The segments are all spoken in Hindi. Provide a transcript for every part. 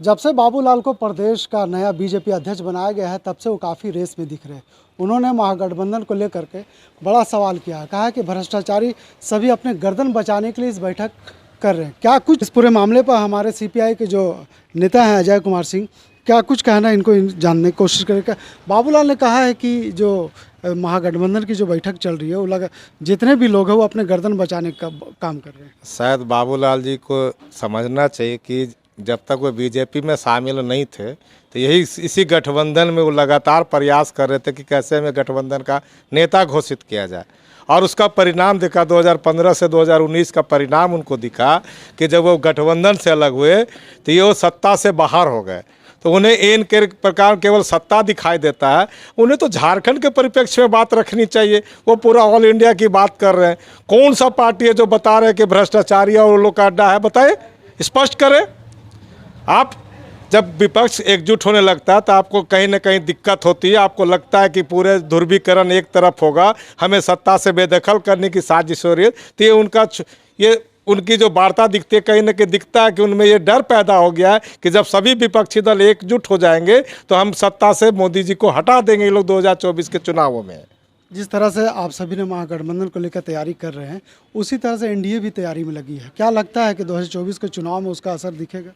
जब से बाबूलाल को प्रदेश का नया बीजेपी अध्यक्ष बनाया गया है तब से वो काफ़ी रेस में दिख रहे हैं। उन्होंने महागठबंधन को लेकर के बड़ा सवाल किया है, कहा है कि भ्रष्टाचारी सभी अपने गर्दन बचाने के लिए इस बैठक कर रहे हैं। क्या कुछ इस पूरे मामले पर हमारे सीपीआई के जो नेता हैं अजय कुमार सिंह, क्या कुछ कहना है, इनको जानने की कोशिश करेगा। बाबूलाल ने कहा है कि जो महागठबंधन की जो बैठक चल रही है वो लगा जितने भी लोग हैं वो अपने गर्दन बचाने का काम कर रहे हैं। शायद बाबूलाल जी को समझना चाहिए कि जब तक वो बीजेपी में शामिल नहीं थे तो यही इसी गठबंधन में वो लगातार प्रयास कर रहे थे कि कैसे में गठबंधन का नेता घोषित किया जाए। और उसका परिणाम दिखा 2015 से 2019 का परिणाम उनको दिखा कि जब वो गठबंधन से अलग हुए तो ये वो सत्ता से बाहर हो गए। तो उन्हें इन के प्रकार केवल सत्ता दिखाई देता है। उन्हें तो झारखंड के परिप्रेक्ष्य में बात रखनी चाहिए। वो पूरा ऑल इंडिया की बात कर रहे हैं। कौन सा पार्टी है जो बता रहे हैं कि भ्रष्टाचारी और लोग का अड्डा है? बताए, स्पष्ट करें। आप जब विपक्ष एकजुट होने लगता है तो आपको कहीं ना कहीं दिक्कत होती है। आपको लगता है कि पूरे ध्रुवीकरण एक तरफ होगा, हमें सत्ता से बेदखल करने की साजिश हो रही है। तो ये उनकी जो वार्ता दिखती है, कहीं ना कहीं दिखता है कि उनमें ये डर पैदा हो गया है कि जब सभी विपक्षी दल एकजुट हो जाएंगे तो हम सत्ता से मोदी जी को हटा देंगे ये लोग 2024 के चुनावों में। जिस तरह से आप सभी ने महागठबंधन को लेकर तैयारी कर रहे हैं, उसी तरह से एनडीए भी तैयारी में लगी है। क्या लगता है कि 2024 के चुनाव में उसका असर दिखेगा?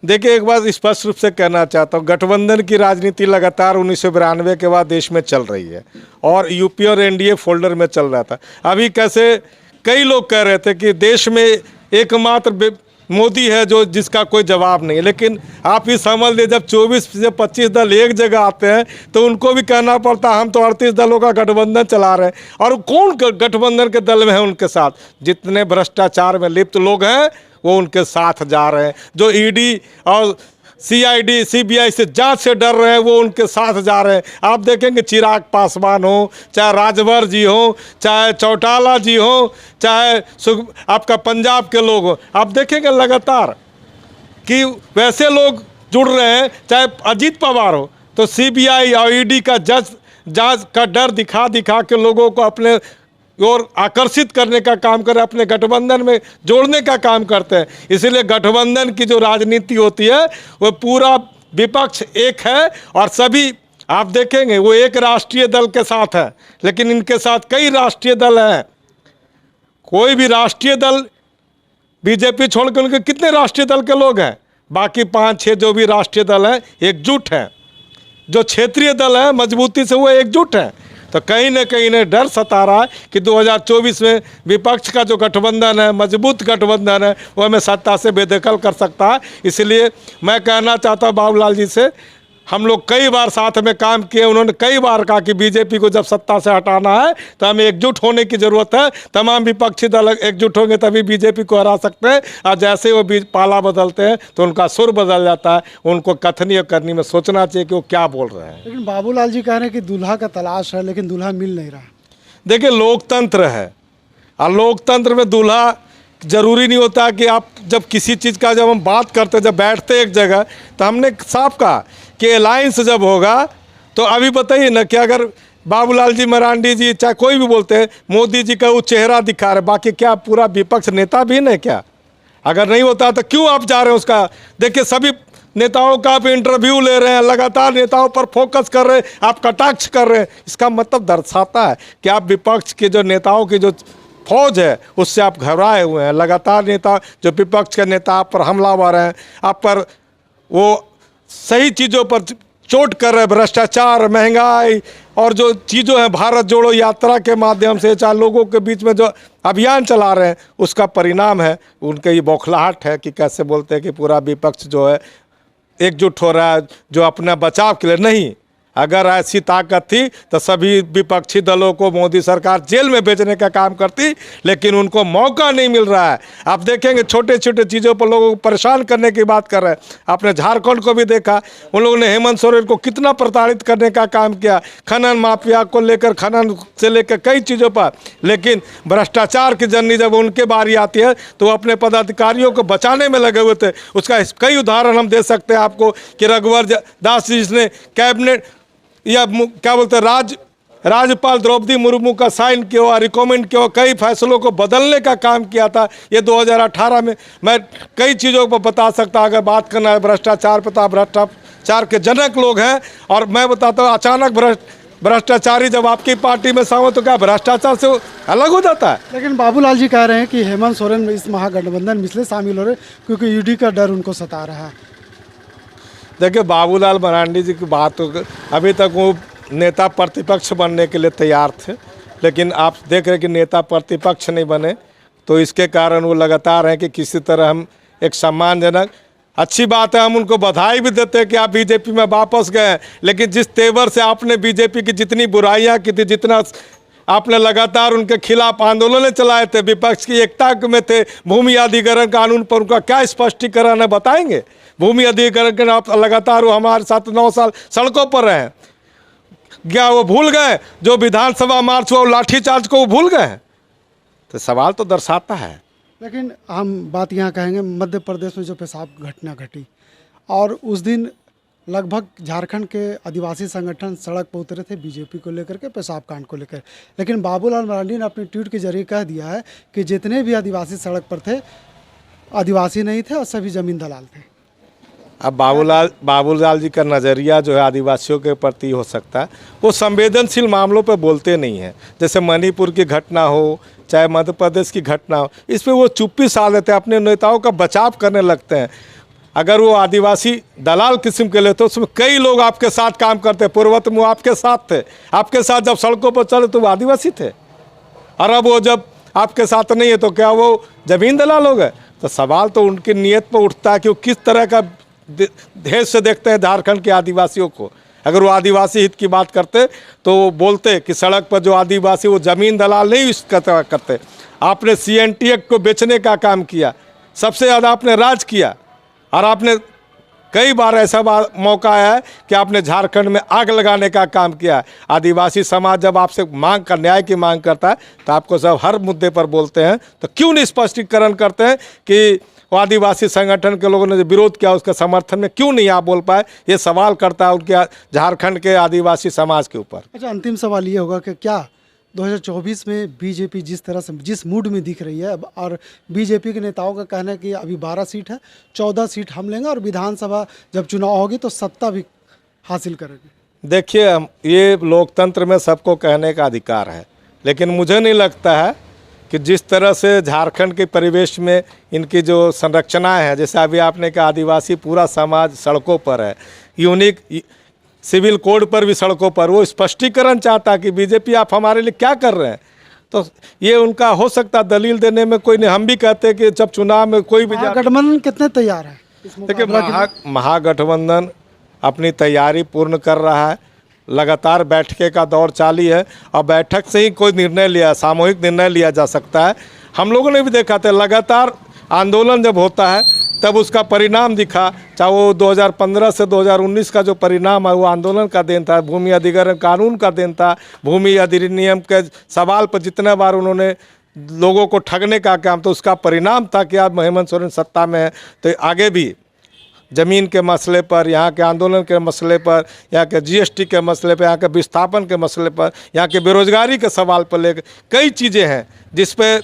देखिए, एक बात स्पष्ट रूप से कहना चाहता हूँ, गठबंधन की राजनीति लगातार 1992 के बाद देश में चल रही है और यूपी और एनडीए फोल्डर में चल रहा था। अभी कैसे कई लोग कह रहे थे कि देश में एकमात्र मोदी है जो जिसका कोई जवाब नहीं है, लेकिन आप ही समझ लीजिए जब 24 से 25 दल एक जगह आते हैं तो उनको भी कहना पड़ता है हम तो 38 दलों का गठबंधन चला रहे हैं। और कौन गठबंधन के दल में है उनके साथ? जितने भ्रष्टाचार में लिप्त लोग हैं वो उनके साथ जा रहे हैं। जो ईडी और सीआईडी सीबीआई से जांच से डर रहे हैं वो उनके साथ जा रहे हैं। आप देखेंगे चिराग पासवान हो, चाहे राजभर जी हो, चाहे चौटाला जी हो, चाहे आपका पंजाब के लोग हो, आप देखेंगे लगातार कि वैसे लोग जुड़ रहे हैं। चाहे अजीत पवार हो तो सीबीआई और ईडी का जांच का डर दिखा दिखा के लोगों को अपने और आकर्षित करने का काम कर, अपने गठबंधन में जोड़ने का काम करते हैं। इसीलिए गठबंधन की जो राजनीति होती है वो पूरा विपक्ष एक है और सभी आप देखेंगे वो एक राष्ट्रीय दल के साथ है, लेकिन इनके साथ कई राष्ट्रीय दल हैं। कोई भी राष्ट्रीय दल बीजेपी छोड़ के उनके कितने राष्ट्रीय दल के लोग हैं? बाकी 5-6 जो भी राष्ट्रीय दल हैं एकजुट हैं। जो क्षेत्रीय दल हैं मजबूती से वो एकजुट हैं। तो कहीं ना कहीं इन्हें डर सता रहा है कि 2024 में विपक्ष का जो गठबंधन है, मजबूत गठबंधन है, वो हमें सत्ता से बेदखल कर सकता है। इसलिए मैं कहना चाहता हूँ बाबूलाल जी से, हम लोग कई बार साथ में काम किए। उन्होंने कई बार कहा कि बीजेपी को जब सत्ता से हटाना है तो हमें एकजुट होने की ज़रूरत है। तमाम विपक्षी दल एकजुट होंगे तभी बीजेपी को हरा सकते हैं। और जैसे वो पाला बदलते हैं तो उनका सुर बदल जाता है। उनको कथनी और करनी में सोचना चाहिए कि वो क्या बोल रहे हैं। लेकिन बाबूलाल जी कह रहे हैं कि दूल्हा का तलाश है लेकिन दूल्हा मिल नहीं रहा। देखिए, लोकतंत्र है और लोकतंत्र में दूल्हा जरूरी नहीं होता कि आप जब किसी चीज़ का जब हम बात करते, जब बैठते एक जगह तो हमने साफ कहा कि अलायंस जब होगा तो अभी बताइए ना कि अगर बाबूलाल जी, मरांडी जी, चाहे कोई भी बोलते हैं मोदी जी का वो चेहरा दिखा रहे, बाकी क्या पूरा विपक्ष नेता भी नहीं क्या? अगर नहीं होता तो क्यों आप जा रहे हैं उसका? देखिए, सभी नेताओं का आप इंटरव्यू ले रहे हैं, लगातार नेताओं पर फोकस कर रहे हैं, आप कटाक्ष कर रहे हैं। इसका मतलब दर्शाता है कि आप विपक्ष के जो नेताओं की जो फौज है उससे आप घबराए हुए हैं। लगातार नेता जो विपक्ष के नेता आप पर हमलावर हैं, आप पर वो सही चीज़ों पर चोट कर रहे हैं, भ्रष्टाचार, महंगाई और जो चीज़ों हैं भारत जोड़ो यात्रा के माध्यम से, चाहे लोगों के बीच में जो अभियान चला रहे हैं, उसका परिणाम है उनके ये बौखलाहट है कि कैसे बोलते हैं कि पूरा विपक्ष जो है एकजुट हो रहा है जो अपना बचाव के लिए। नहीं, अगर ऐसी ताकत थी तो सभी विपक्षी दलों को मोदी सरकार जेल में भेजने का काम करती, लेकिन उनको मौका नहीं मिल रहा है। आप देखेंगे छोटे छोटे चीज़ों पर लोगों को परेशान करने की बात कर रहे हैं। आपने झारखंड को भी देखा, उन लोगों ने हेमंत सोरेन को कितना प्रताड़ित करने का काम किया, खनन माफिया को लेकर, खनन से लेकर कई चीज़ों पर। लेकिन भ्रष्टाचार की जर्नी जब उनके बारी आती है तो वो अपने पदाधिकारियों को बचाने में लगे हुए थे। उसका कई उदाहरण हम दे सकते हैं आपको कि रघुवर दास जी जिसने कैबिनेट या क्या बोलते हैं राज्यपाल द्रौपदी मुर्मू का साइन किया हुआ, रिकमेंड किया हुआ, कई फैसलों को बदलने का काम किया था। ये 2018 में मैं कई चीज़ों पर बता सकता, अगर बात करना है भ्रष्टाचार पर, तो आप भ्रष्टाचार के जनक लोग हैं। और मैं बताता हूँ, अचानक भ्रष्टाचारी जब आपकी पार्टी में शामिल, तो क्या भ्रष्टाचार से अलग हो जाता है? लेकिन बाबूलाल जी कह रहे हैं कि हेमंत सोरेन इस महागठबंधन में इसलिए शामिल हो रहे क्योंकि ईडी का डर उनको सता रहा है। देखिए, बाबूलाल मरांडी जी की बात हो, अभी तक वो नेता प्रतिपक्ष बनने के लिए तैयार थे, लेकिन आप देख रहे हैं कि नेता प्रतिपक्ष नहीं बने, तो इसके कारण वो लगातार हैं कि किसी तरह हम एक सम्मानजनक, अच्छी बात है, हम उनको बधाई भी देते हैं कि आप बीजेपी में वापस गए। लेकिन जिस तेवर से आपने बीजेपी की जितनी बुराइयां की थी, जितना आपने लगातार उनके खिलाफ आंदोलन चलाए थे, विपक्ष की एकता में थे, भूमि अधिग्रहण कानून पर उनका क्या स्पष्टीकरण है बताएंगे? भूमि अधिग्रहण के आप लगातार वो हमारे साथ 9 साल सड़कों पर रहे, क्या वो भूल गए? जो विधानसभा मार्च हुआ, लाठीचार्ज को वो भूल गए? तो सवाल तो दर्शाता है। लेकिन हम बात यहाँ कहेंगे, मध्य प्रदेश में जो पेशाब घटना घटी और उस दिन लगभग झारखंड के आदिवासी संगठन सड़क पर उतरे थे बीजेपी को लेकर के, पेशाब कांड को लेकर। लेकिन बाबूलाल मरांडी ने अपने ट्वीट के जरिए कह दिया है कि जितने भी आदिवासी सड़क पर थे, आदिवासी नहीं थे और सभी जमीन दलाल थे। अब बाबूलाल जी का नज़रिया जो है आदिवासियों के प्रति हो सकता है, वो संवेदनशील मामलों पे बोलते नहीं हैं। जैसे मणिपुर की घटना हो, चाहे मध्य प्रदेश की घटना हो, इस पर वो चुप्पी साध लेते हैं, अपने नेताओं का बचाव करने लगते हैं। अगर वो आदिवासी दलाल किस्म के लेते, उसमें कई लोग आपके साथ काम करते। पूर्वत में वो आपके साथ थे, आपके साथ जब सड़कों पर चले तो वो आदिवासी थे, और अब वो जब आपके साथ नहीं है तो क्या वो जमीन दलाल हो गए? तो सवाल तो उनकी नीयत पर उठता है कि वो किस तरह का देश से देखते हैं झारखंड के आदिवासियों को। अगर वो आदिवासी हित की बात करते तो वो बोलते कि सड़क पर जो आदिवासी, वो ज़मीन दलाल नहीं करते। आपने CNT एक्ट को बेचने का काम किया, सबसे ज़्यादा आपने राज किया, और आपने कई बार ऐसा मौका आया है कि आपने झारखंड में आग लगाने का काम किया। आदिवासी समाज जब आपसे न्याय की मांग करता है तो आपको सब हर मुद्दे पर बोलते हैं, तो क्यों नहीं स्पष्टीकरण करते हैं कि वो आदिवासी संगठन के लोगों ने जो विरोध किया उसके समर्थन में क्यों नहीं आप बोल पाए? ये सवाल करता है उनके झारखंड के आदिवासी समाज के ऊपर। अच्छा, अंतिम सवाल ये होगा कि क्या 2024 में बीजेपी जिस तरह से, जिस मूड में दिख रही है, और बीजेपी के नेताओं का कहना है कि अभी 12 सीट है, 14 सीट हम लेंगे और विधानसभा जब चुनाव होगी तो सत्ता भी हासिल करेंगे। देखिए, ये लोकतंत्र में सबको कहने का अधिकार है, लेकिन मुझे नहीं लगता है कि जिस तरह से झारखंड के परिवेश में इनकी जो संरचनाएं हैं, जैसे अभी आपने कहा आदिवासी पूरा समाज सड़कों पर है, यूनिक सिविल कोड पर भी सड़कों पर, वो स्पष्टीकरण चाहता है कि बीजेपी आप हमारे लिए क्या कर रहे हैं। तो ये उनका हो सकता दलील देने में कोई नहीं। हम भी कहते हैं कि जब चुनाव में कोई भी गठबंधन कितने तैयार है? देखिए, महागठबंधन अपनी तैयारी पूर्ण कर रहा है, लगातार बैठके का दौर जारी है, और बैठक से ही कोई निर्णय लिया, सामूहिक निर्णय लिया जा सकता है। हम लोगों ने भी देखा था, लगातार आंदोलन जब होता है तब उसका परिणाम दिखा, चाहे वो 2015 से 2019 का जो परिणाम है वो आंदोलन का देन था, भूमि अधिग्रहण कानून का देन था। भूमि अधिनियम के सवाल पर जितने बार उन्होंने लोगों को ठगने का काम, तो उसका परिणाम था कि आज हेमंत सोरेन सत्ता में है। तो आगे भी ज़मीन के मसले पर, यहाँ के आंदोलन के मसले पर, यहाँ के GST के मसले पर, यहाँ के विस्थापन के मसले पर, यहाँ के बेरोजगारी के सवाल पर लेकर कई चीज़ें हैं जिस पे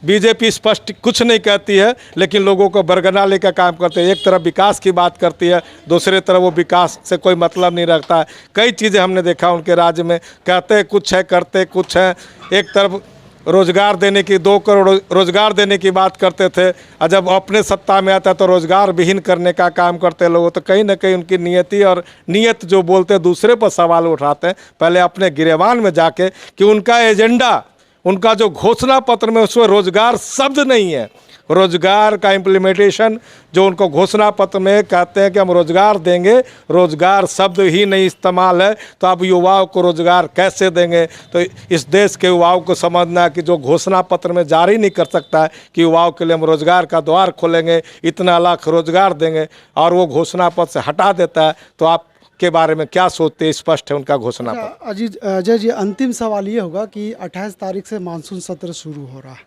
बीजेपी स्पष्ट कुछ नहीं कहती है, लेकिन लोगों को बरगना लेकर काम करते हैं। एक तरफ विकास की बात करती है, दूसरे तरफ वो विकास से कोई मतलब नहीं रखता है। कई चीज़ें हमने देखा उनके राज्य में, कहते कुछ है करते कुछ है। एक तरफ रोज़गार देने की, 2 करोड़ रोज़गार देने की बात करते थे, और जब अपने सत्ता में आता है तो रोज़गार विहीन करने का काम करते लोग। तो कहीं ना कहीं उनकी नीयत जो बोलते हैं दूसरे पर सवाल उठाते हैं, पहले अपने गिरेबान में जाके कि उनका एजेंडा, उनका जो घोषणा पत्र में उसमें रोज़गार शब्द नहीं है। रोज़गार का इम्प्लीमेंटेशन जो उनको घोषणा पत्र में कहते हैं कि हम रोज़गार देंगे, रोज़गार शब्द ही नहीं इस्तेमाल है, तो अब युवाओं को रोज़गार कैसे देंगे? तो इस देश के युवाओं को समझना है कि जो घोषणा पत्र में जारी नहीं कर सकता है कि युवाओं के लिए हम रोज़गार का द्वार खोलेंगे, इतना लाख रोज़गार देंगे, और वो घोषणा पत्र से हटा देता है, तो आप के बारे में क्या सोचते हैं? स्पष्ट है उनका घोषणा पत्र। अजय जी, अंतिम सवाल ये होगा कि 28 तारीख से मानसून सत्र शुरू हो रहा है,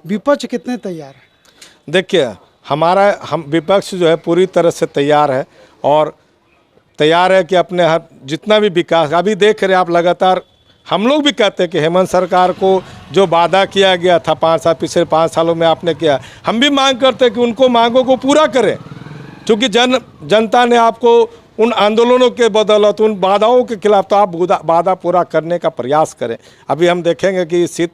विपक्ष कितने तैयार है? देखिए, हम विपक्ष जो है पूरी तरह से तैयार है, और तैयार है कि अपने हर जितना भी विकास अभी देख रहे हैं आप, लगातार हम लोग भी कहते हैं कि हेमंत सरकार को जो वादा किया गया था 5 साल, पिछले 5 सालों में आपने किया, हम भी मांग करते हैं कि उनको मांगों को पूरा करें, क्योंकि जनता ने आपको उन आंदोलनों के बदौलत, उन बाधाओं के खिलाफ, तो आप वादा पूरा करने का प्रयास करें। अभी हम देखेंगे कि शीत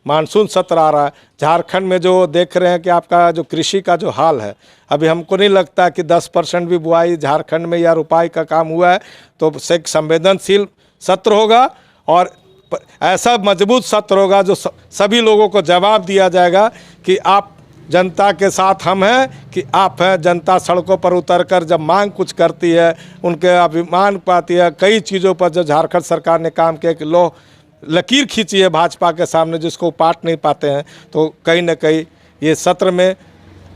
मानसून सत्र आ रहा है, झारखंड में जो देख रहे हैं कि आपका जो कृषि का जो हाल है, अभी हमको नहीं लगता कि 10% भी बुआई झारखंड में या रुपाई का काम हुआ है। तो एक संवेदनशील सत्र होगा और ऐसा मजबूत सत्र होगा जो सभी लोगों को जवाब दिया जाएगा कि आप जनता के साथ हम हैं कि आप हैं। जनता सड़कों पर उतरकर जब मांग कुछ करती है, उनके अभिमान पाती है, कई चीज़ों पर जो झारखंड सरकार ने काम किया कि लकीर खींची है भाजपा के सामने, जिसको पाट नहीं पाते हैं, तो कहीं ना कहीं ये सत्र में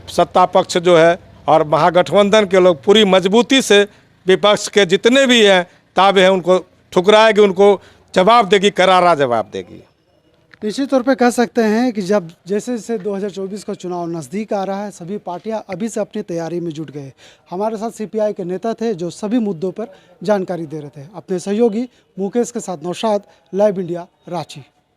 सत्ता पक्ष जो है और महागठबंधन के लोग पूरी मजबूती से विपक्ष के जितने भी हैं ताबे हैं उनको ठुकराएगी, उनको जवाब देगी, करारा जवाब देगी। निश्चित तौर पे कह सकते हैं कि जब जैसे जैसे 2024 का चुनाव नज़दीक आ रहा है, सभी पार्टियां अभी से अपनी तैयारी में जुट गए। हमारे साथ सीपीआई के नेता थे जो सभी मुद्दों पर जानकारी दे रहे थे। अपने सहयोगी मुकेश के साथ नौशाद, लाइव इंडिया, रांची।